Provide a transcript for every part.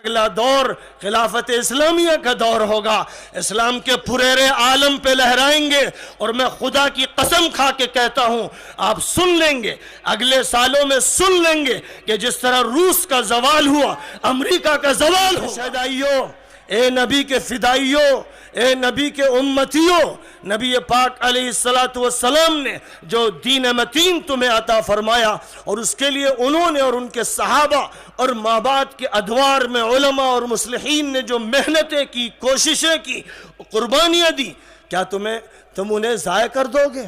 اگلا دور خلافت اسلامیہ کا دور ہوگا، اسلام کے پھریرے عالم پہ لہرائیں گے، اور میں خدا کی قسم کھا کے کہتا ہوں آپ سن لیں گے، اگلے سالوں میں سن لیں گے کہ جس طرح روس کا زوال ہوا، امریکہ کا زوال ہوا۔ شہدائیوں، اے نبی کے فدائیوں، اے نبی کے امتیوں، نبی پاک علیہ السلام نے جو دین متین تمہیں عطا فرمایا، اور اس کے لیے انہوں نے اور ان کے صحابہ اور مابعد کے ادوار میں علماء اور مصلحین نے جو محنتیں کی، کوششیں کی، قربانیاں دی، کیا تم انہیں ضائع کر دو گے؟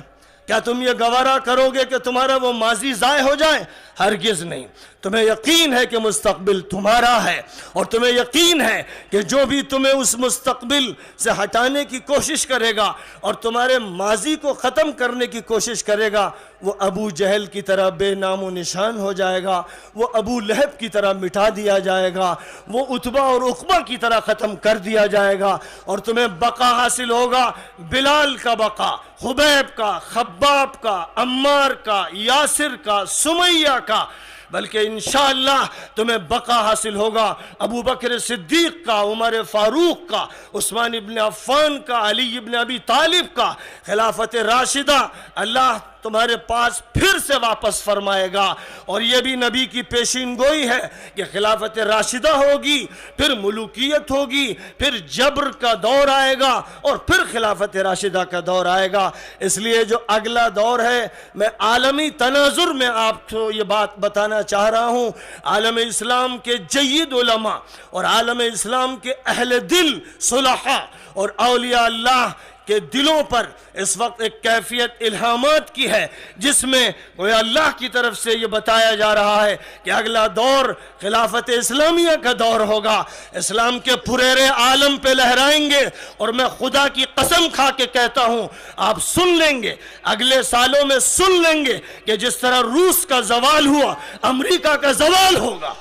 کیا تم یہ گوارا کرو گے کہ تمہارا وہ ماضی ضائع ہو جائے؟ ہرگز نہیں۔ تمہیں یقین ہے کہ مستقبل تمہارا ہے، اور تمہیں یقین ہے کہ جو بھی تمہیں اس مستقبل سے ہٹانے کی کوشش کرے گا اور تمہارے ماضی کو ختم کرنے کی کوشش کرے گا، وہ ابو جہل کی طرح بے نام و نشان ہو جائے گا، وہ ابو لہب کی طرح مٹا دیا جائے گا، وہ عتبہ اور عقبہ کی طرح ختم کر دیا جائے گا، اور تمہیں بقا حاصل ہوگا، بلال کا بقا، خبیب کا، خباب کا، عمار کا، یاسر کا، سمیہ کا، بلکہ انشاءاللہ تمہیں بقا حاصل ہوگا ابو بکر صدیق کا، عمر فاروق کا، عثمان ابن عفان کا، علی ابن ابی طالب کا۔ خلافت راشدہ اللہ تمہارے پاس پھر سے واپس فرمائے گا، اور یہ بھی نبی کی پیشین گوئی ہے کہ خلافت راشدہ ہوگی، پھر ملوکیت ہوگی، پھر جبر کا دور آئے گا، اور پھر خلافت راشدہ کا دور آئے گا۔ اس لیے جو اگلا دور ہے، میں عالمی تناظر میں آپ کو یہ بات بتانا چاہ رہا ہوں، عالم اسلام کے جید علماء اور عالم اسلام کے اہل دل صلحاء اور اولیاء اللہ کے دلوں پر اس وقت ایک کیفیت الہامات کی ہے، جس میں کوئی اللہ کی طرف سے یہ بتایا جا رہا ہے کہ اگلا دور خلافت اسلامیہ کا دور ہوگا، اسلام کے پھریرے عالم پہ لہرائیں گے، اور میں خدا کی قسم کھا کے کہتا ہوں آپ سن لیں گے، اگلے سالوں میں سن لیں گے کہ جس طرح روس کا زوال ہوا، امریکہ کا زوال ہوگا،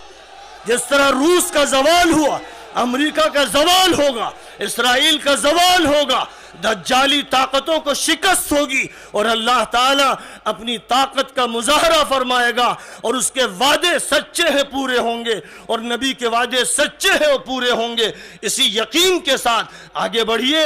جس طرح روس کا زوال ہوا، امریکہ کا زوال ہوگا، اسرائیل کا زوال ہوگا، دجالی طاقتوں کو شکست ہوگی، اور اللہ تعالیٰ اپنی طاقت کا مظاہرہ فرمائے گا، اور اس کے وعدے سچے ہیں پورے ہوں گے، اور نبی کے وعدے سچے ہیں اور پورے ہوں گے۔ اسی یقین کے ساتھ آگے بڑھیے،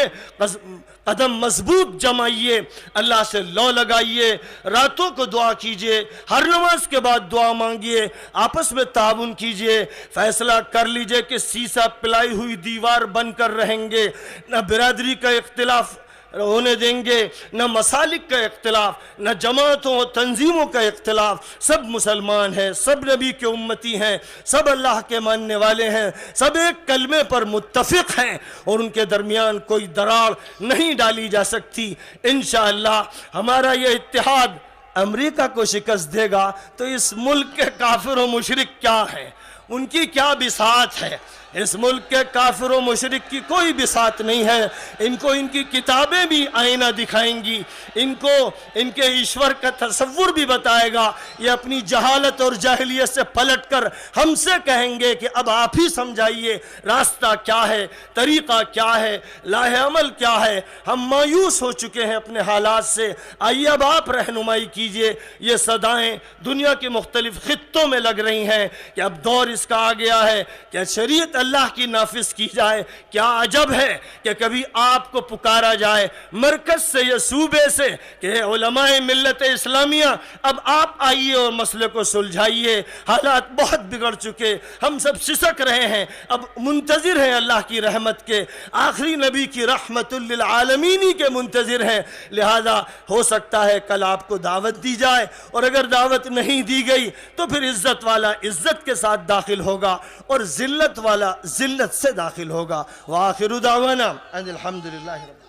قدم مضبوط جمائیے، اللہ سے لو لگائیے، راتوں کو دعا کیجئے، ہر نماز کے بعد دعا مانگیے، آپس میں تعاون کیجئے، فیصلہ کر لیجئے کہ سیسا پلائی ہوئی دیوار بن کر رہیں گے، نہ برادری کا اختلاف ہونے دیں گے، نہ مسالک کا اختلاف، نہ جماعتوں اور تنظیموں کا اختلاف، سب مسلمان ہیں، سب نبی کے امتی ہیں، سب اللہ کے ماننے والے ہیں، سب ایک کلمے پر متفق ہیں، اور ان کے درمیان کوئی دراڑ نہیں ڈالی جا سکتی۔ انشاءاللہ ہمارا یہ اتحاد امریکہ کو شکست دے گا تو اس ملک کے کافر و مشرک کیا ہیں، ان کی کیا بساط ہے؟ اس ملک کے کافر و مشرک کی کوئی بساط نہیں ہے۔ ان کو ان کی کتابیں بھی آئینہ دکھائیں گی، ان کو ان کے ایشور کا تصور بھی بتائے گا۔ یہ اپنی جہالت اور جاہلیت سے پلٹ کر ہم سے کہیں گے کہ اب آپ ہی سمجھائیے راستہ کیا ہے، طریقہ کیا ہے، لاہ عمل کیا ہے۔ ہم مایوس ہو چکے ہیں اپنے حالات سے، آئیے اب آپ رہنمائی کیجئے۔ یہ صدائیں دنیا کے مختلف خطوں میں لگ رہی ہیں کہ اب دور اس کا آ گیا ہے کہ شریعت اللہ کی نافذ کی جائے۔ کیا عجب ہے کہ کبھی آپ کو پکارا جائے مرکز سے یا صوبے سے کہ علماء ملت اسلامیہ اب آپ آئیے اور مسئلے کو سلجھائیے۔ حالات بہت بگڑ چکے، ہم سب سسک رہے ہیں، اب منتظر ہیں اللہ کی رحمت کے، آخری نبی کی رحمت للعالمین کے منتظر ہیں۔ لہذا ہو سکتا ہے کل آپ کو دعوت دی جائے، اور اگر دعوت نہیں دی گئی تو پھر عزت والا عزت کے ساتھ داخل ہوگا، اور ذلت والا ذلت سے داخل ہوگا۔ وآخر دعوانا ان الحمدللہ رب